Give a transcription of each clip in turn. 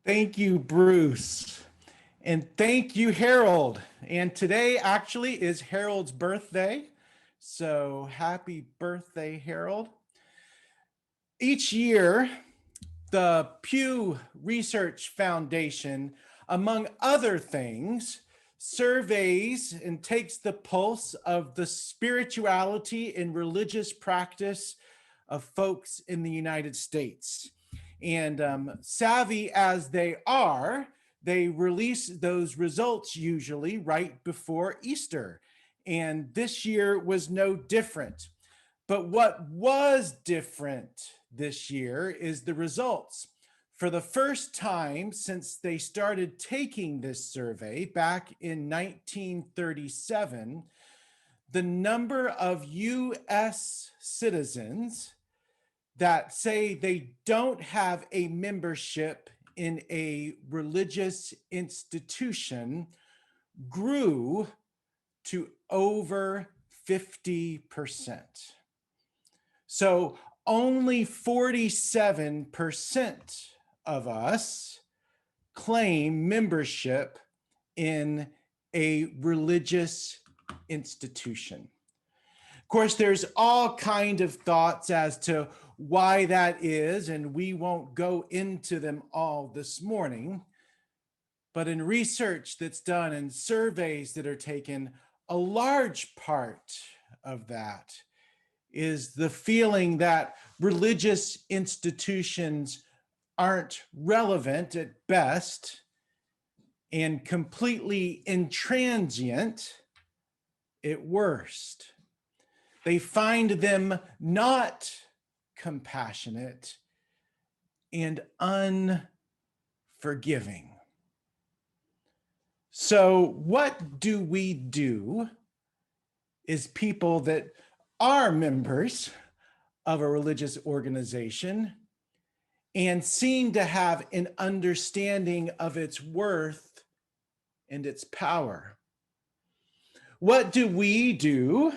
Thank you, Bruce. And thank you, Harold. And today actually is Harold's birthday. So happy birthday, Harold. Each year, the Pew Research Foundation, among other things, surveys and takes the pulse of the spirituality and religious practice of folks in the United States. And savvy as they are, they release those results usually right before Easter. And this year was no different. But what was different this year is the results. For the first time since they started taking this survey back in 1937, the number of US citizens that say they don't have a membership in a religious institution grew to over 50%. So only 47% of us claim membership in a religious institution. Of course, there's all kind of thoughts as to why that is, and we won't go into them all this morning. But in research that's done and surveys that are taken, a large part of that is the feeling that religious institutions aren't relevant at best and completely intransient at worst. They find them not compassionate and unforgiving. So what do we do as people that are members of a religious organization and seem to have an understanding of its worth and its power? What do we do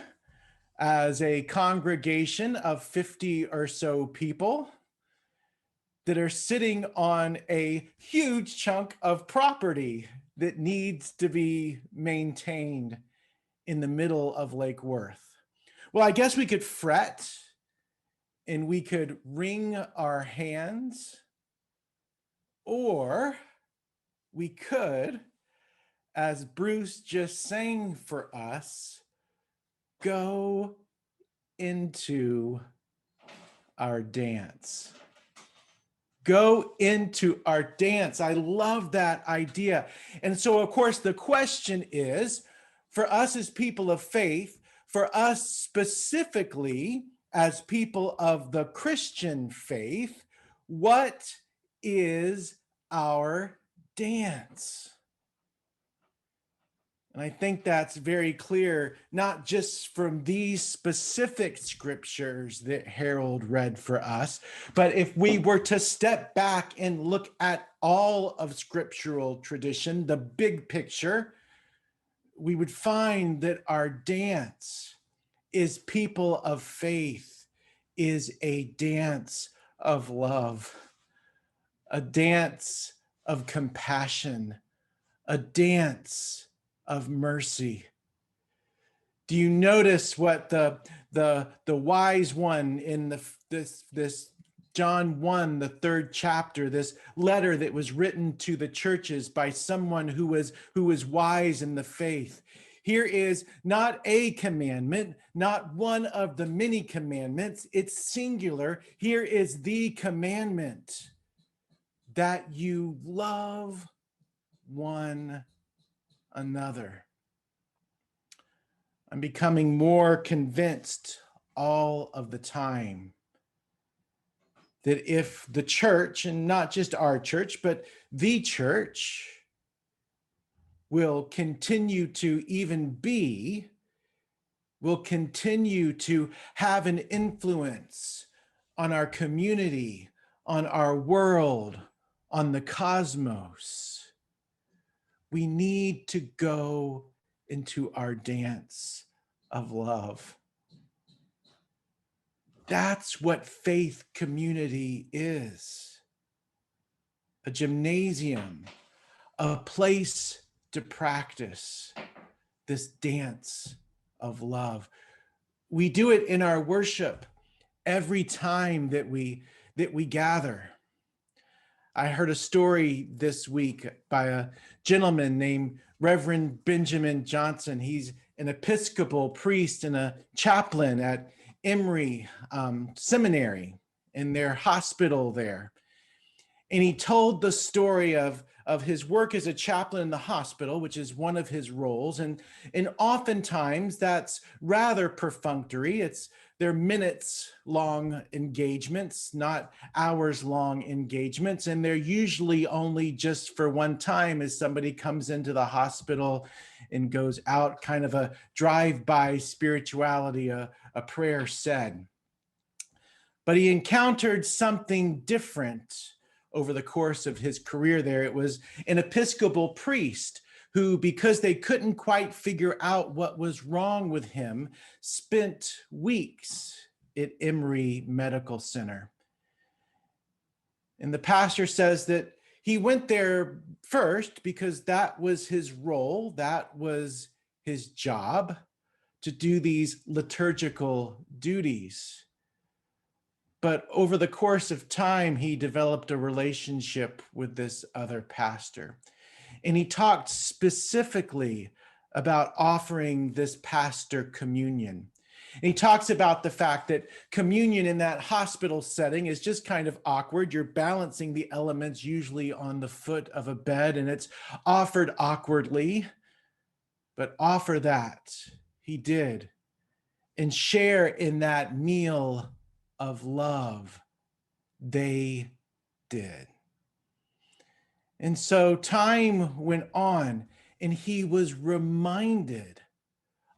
as a congregation of 50 or so people that are sitting on a huge chunk of property that needs to be maintained in the middle of Lake Worth? Well, I guess we could fret and we could wring our hands, or we could, as Bruce just sang for us, go into our dance. Go into our dance. I love that idea. And so, of course, the question is, for us as people of faith, for us specifically as people of the Christian faith, what is our dance? And I think that's very clear, not just from these specific scriptures that Harold read for us, but if we were to step back and look at all of scriptural tradition, the big picture, we would find that our dance is people of faith, is a dance of love, a dance of compassion, a dance of mercy. Do you notice what the wise one in this John 1, the third chapter, this letter that was written to the churches by someone who was wise in the faith? Here is not a commandment, not one of the many commandments. It's singular. Here is the commandment, that you love one another. I'm becoming more convinced all of the time that if the church, and not just our church, but the church, will continue to will continue to have an influence on our community, on our world, on the cosmos, we need to go into our dance of love. That's what faith community is. a gymnasium, a place to practice this dance of love. We do it in our worship every time that we gather. I heard a story this week by a gentleman named Reverend Benjamin Johnson. He's an Episcopal priest and a chaplain at Emory Seminary in their hospital there. And he told the story of his work as a chaplain in the hospital, which is one of his roles. And oftentimes that's rather perfunctory. They're minutes long engagements, not hours long engagements. And they're usually only just for one time as somebody comes into the hospital and goes out, kind of a drive-by spirituality, a prayer said. But he encountered something different over the course of his career there. It was an Episcopal priest who, because they couldn't quite figure out what was wrong with him, spent weeks at Emory Medical Center. And the pastor says that he went there first because that was his role, that was his job, to do these liturgical duties. But over the course of time, he developed a relationship with this other pastor. And he talked specifically about offering this pastor communion. And he talks about the fact that communion in that hospital setting is just kind of awkward. You're balancing the elements usually on the foot of a bed, and it's offered awkwardly. But offer that, he did, and share in that meal of love, they did. And so time went on, and he was reminded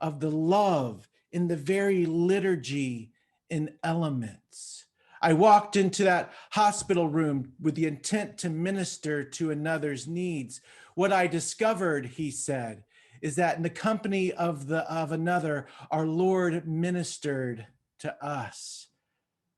of the love in the very liturgy and elements. I walked into that hospital room with the intent to minister to another's needs. What I discovered, he said, is that in the company of another, our Lord ministered to us.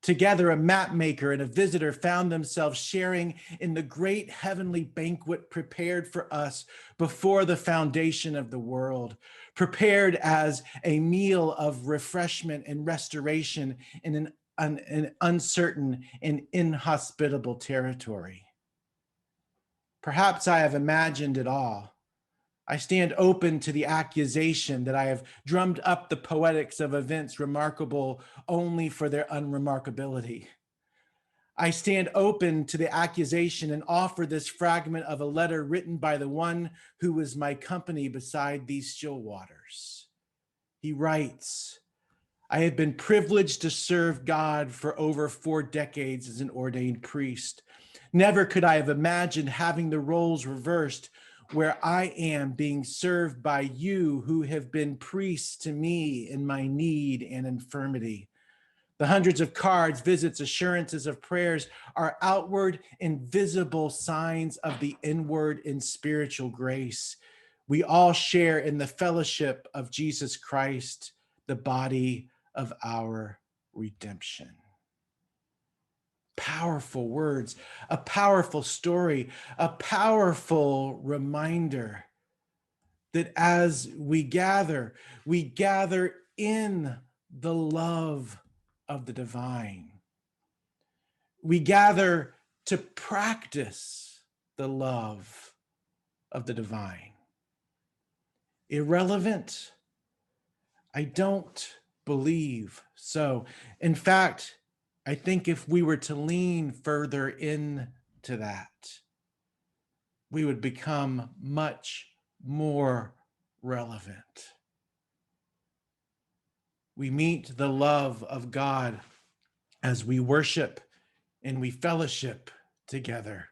Together, a map maker and a visitor found themselves sharing in the great heavenly banquet prepared for us before the foundation of the world, prepared as a meal of refreshment and restoration in an uncertain and inhospitable territory. Perhaps I have imagined it all. I stand open to the accusation that I have drummed up the poetics of events remarkable only for their unremarkability. I stand open to the accusation and offer this fragment of a letter written by the one who was my company beside these still waters. He writes, I have been privileged to serve God for over 4 decades as an ordained priest. Never could I have imagined having the roles reversed, where I am being served by you who have been priests to me in my need and infirmity. The hundreds of cards, visits, assurances of prayers are outward and visible signs of the inward and spiritual grace. We all share in the fellowship of Jesus Christ, the body of our redemption. Powerful words, a powerful story, a powerful reminder that as we gather in the love of the divine. We gather to practice the love of the divine. Irrelevant? I don't believe so. In fact, I think if we were to lean further into that, we would become much more relevant. We meet the love of God as we worship and we fellowship together.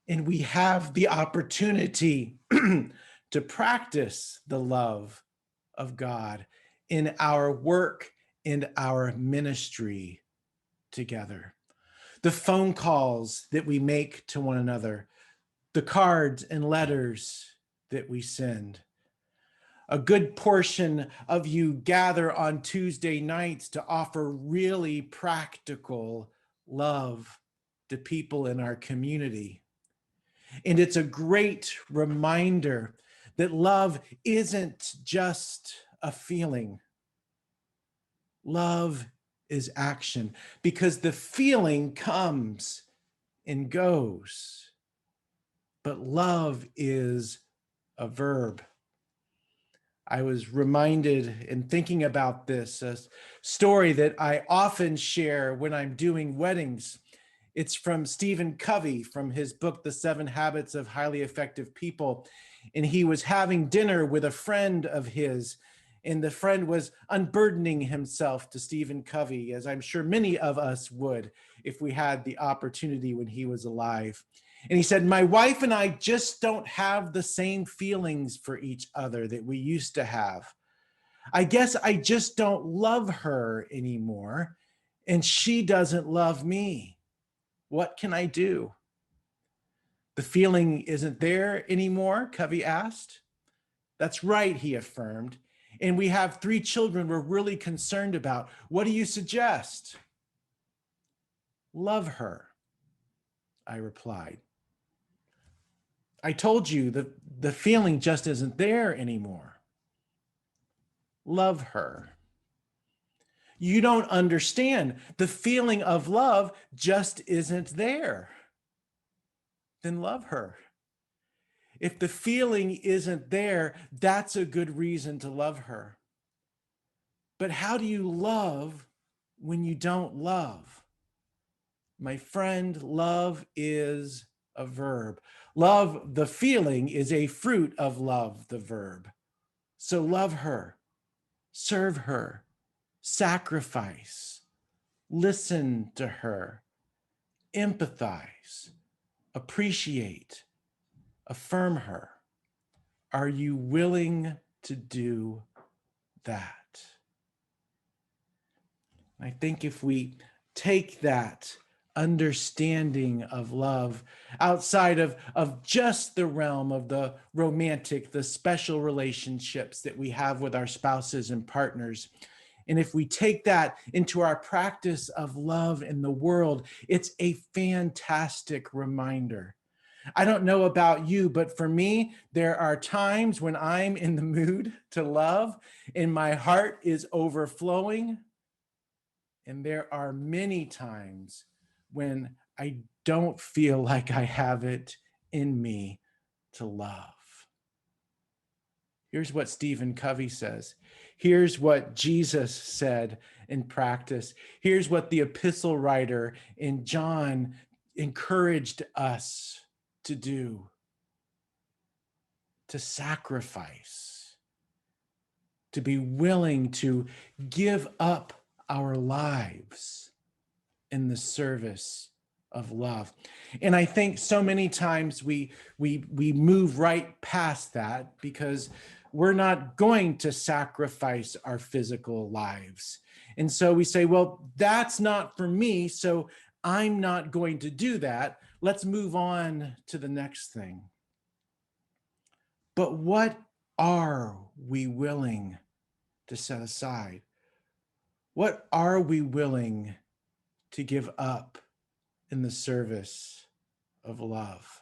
And we have the opportunity to practice the love of God in our work and our ministry together. The phone calls that we make to one another, the cards and letters that we send. A good portion of you gather on Tuesday nights to offer really practical love to people in our community. And it's a great reminder that love isn't just a feeling. Love is action, because the feeling comes and goes, but love is a verb. I was reminded in thinking about this, a story that I often share when I'm doing weddings. It's from Stephen Covey, from his book, The 7 Habits of Highly Effective People. And he was having dinner with a friend of his, and the friend was unburdening himself to Stephen Covey, as I'm sure many of us would if we had the opportunity when he was alive. And he said, my wife and I just don't have the same feelings for each other that we used to have. I guess I just don't love her anymore, and she doesn't love me. What can I do? The feeling isn't there anymore, Covey asked. That's right, he affirmed. And we have 3 children we're really concerned about. What do you suggest? Love her, I replied. I told you the feeling just isn't there anymore. Love her. You don't understand. The feeling of love just isn't there. Then love her. If the feeling isn't there, that's a good reason to love her. But how do you love when you don't love? My friend, love is a verb. Love, the feeling, is a fruit of love, the verb. So love her, serve her, sacrifice, listen to her, empathize, appreciate, affirm her. Are you willing to do that? I think if we take that understanding of love outside of just the realm of the romantic, the special relationships that we have with our spouses and partners, and if we take that into our practice of love in the world, it's a fantastic reminder. I don't know about you, but for me, there are times when I'm in the mood to love and my heart is overflowing. And there are many times when I don't feel like I have it in me to love. Here's what Stephen Covey says. Here's what Jesus said in practice. Here's what the epistle writer in John encouraged us to do: to sacrifice, to be willing to give up our lives in the service of love. And I think so many times we move right past that because we're not going to sacrifice our physical lives. And so we say, well, that's not for me, so I'm not going to do that. Let's move on to the next thing. But what are we willing to set aside? What are we willing to give up in the service of love?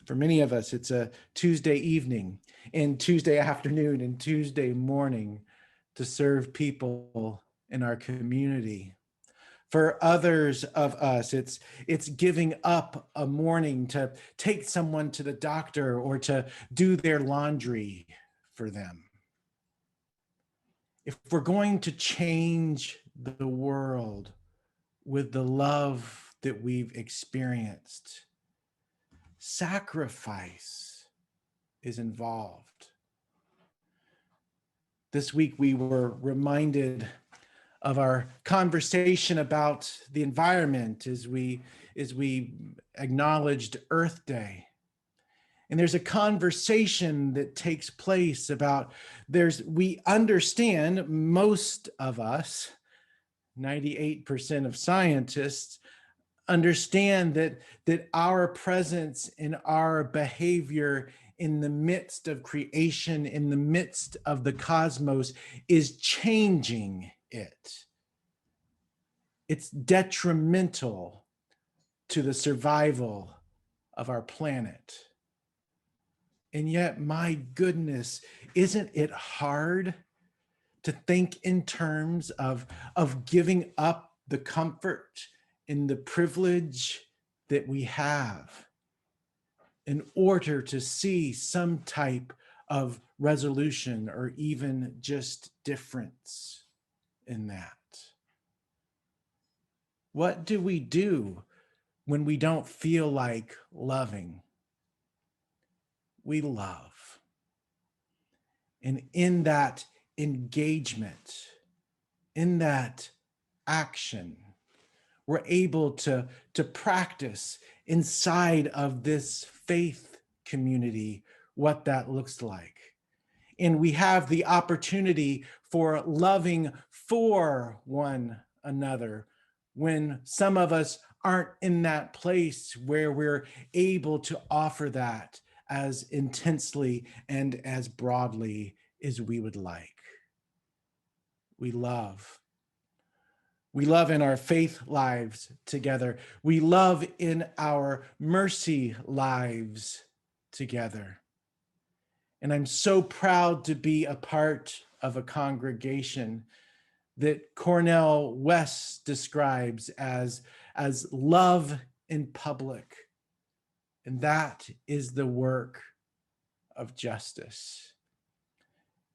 For many of us, it's a Tuesday evening and Tuesday afternoon and Tuesday morning to serve people in our community. For others of us, it's giving up a morning to take someone to the doctor or to do their laundry for them. If we're going to change the world with the love that we've experienced, sacrifice is involved. This week, we were reminded of our conversation about the environment as we acknowledged Earth Day. And there's a conversation that takes place about we understand, most of us, 98% of scientists understand that our presence and our behavior in the midst of creation, in the midst of the cosmos, is changing it. It's detrimental to the survival of our planet. And yet, my goodness, isn't it hard to think in terms of giving up the comfort and the privilege that we have in order to see some type of resolution or even just difference in that? What do we do when we don't feel like loving? We love. And in that engagement, in that action, we're able to practice inside of this faith community what that looks like. And we have the opportunity for loving for one another when some of us aren't in that place where we're able to offer that as intensely and as broadly as we would like. We love. We love in our faith lives together. We love in our mercy lives together. And I'm so proud to be a part of a congregation that Cornel West describes as love in public. And that is the work of justice.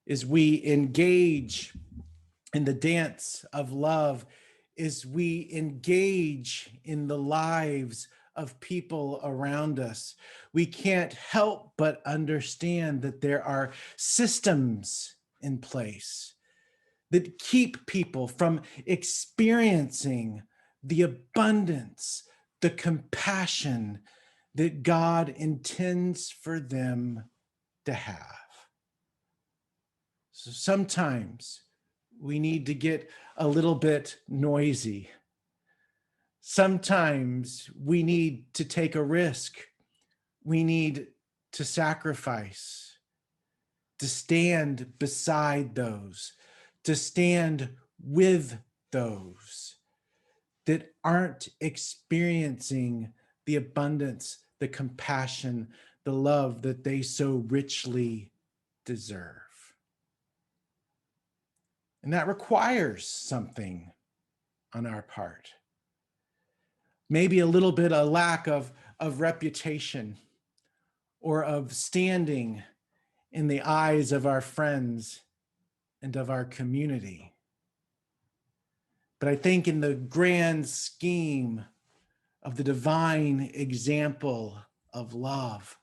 As we engage in the dance of love, as we engage in the lives of people around us, we can't help but understand that there are systems in place that keep people from experiencing the abundance, the compassion that God intends for them to have. So sometimes we need to get a little bit noisy. Sometimes we need to take a risk. We need to sacrifice, to stand beside those, to stand with those that aren't experiencing the abundance, the compassion, the love that they so richly deserve. And that requires something on our part. Maybe a little bit of lack of reputation or of standing in the eyes of our friends and of our community. But I think in the grand scheme of the divine example of love,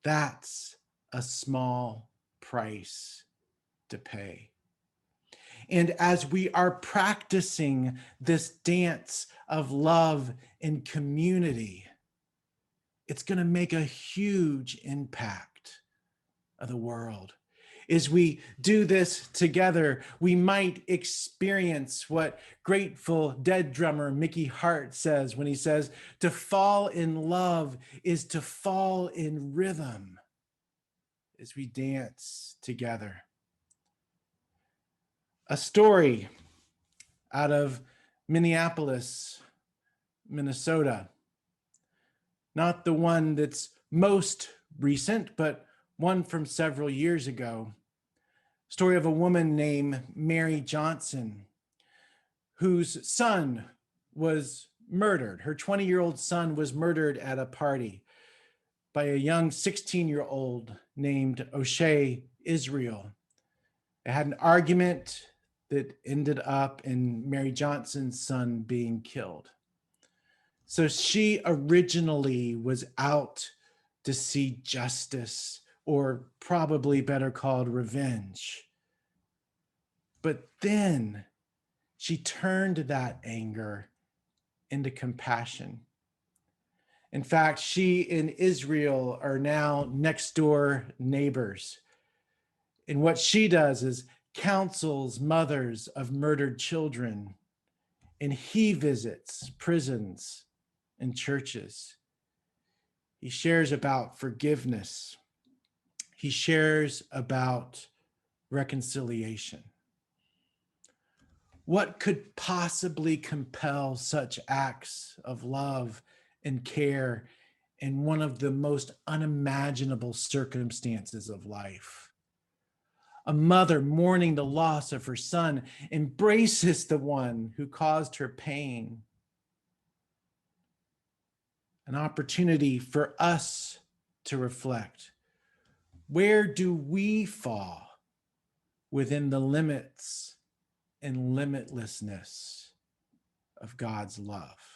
that's a small price to pay. And as we are practicing this dance of love and community, it's going to make a huge impact of the world. As we do this together, we might experience what Grateful Dead drummer Mickey Hart says when he says, to fall in love is to fall in rhythm as we dance together. A story out of Minneapolis, Minnesota. Not the one that's most recent, but one from several years ago. Story of a woman named Mary Johnson, whose son was murdered. Her 20-year-old son was murdered at a party by a young 16-year-old named O'Shea Israel. They had an argument that ended up in Mary Johnson's son being killed. So she originally was out to see justice, or probably better called revenge. But then she turned that anger into compassion. In fact, she and Israel are now next door neighbors. And what she does is counsels mothers of murdered children, and he visits prisons and churches. He shares about forgiveness. He shares about reconciliation. What could possibly compel such acts of love and care in one of the most unimaginable circumstances of life. A mother mourning the loss of her son embraces the one who caused her pain. An opportunity for us to reflect. Where do we fall within the limits and limitlessness of God's love?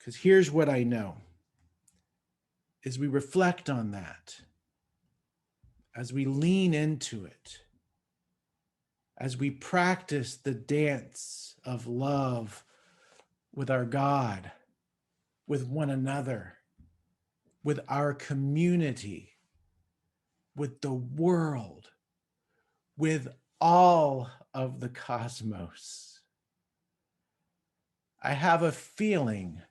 Because here's what I know. As we reflect on that, as we lean into it, as we practice the dance of love with our God, with one another, with our community, with the world, with all of the cosmos, I have a feeling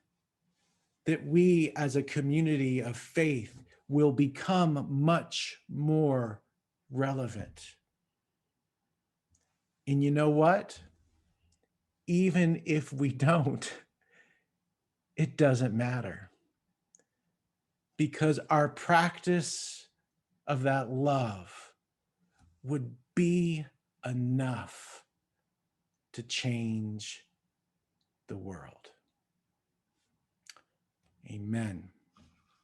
that we as a community of faith will become much more relevant. And you know what? Even if we don't, it doesn't matter. Because our practice of that love would be enough to change the world. Amen.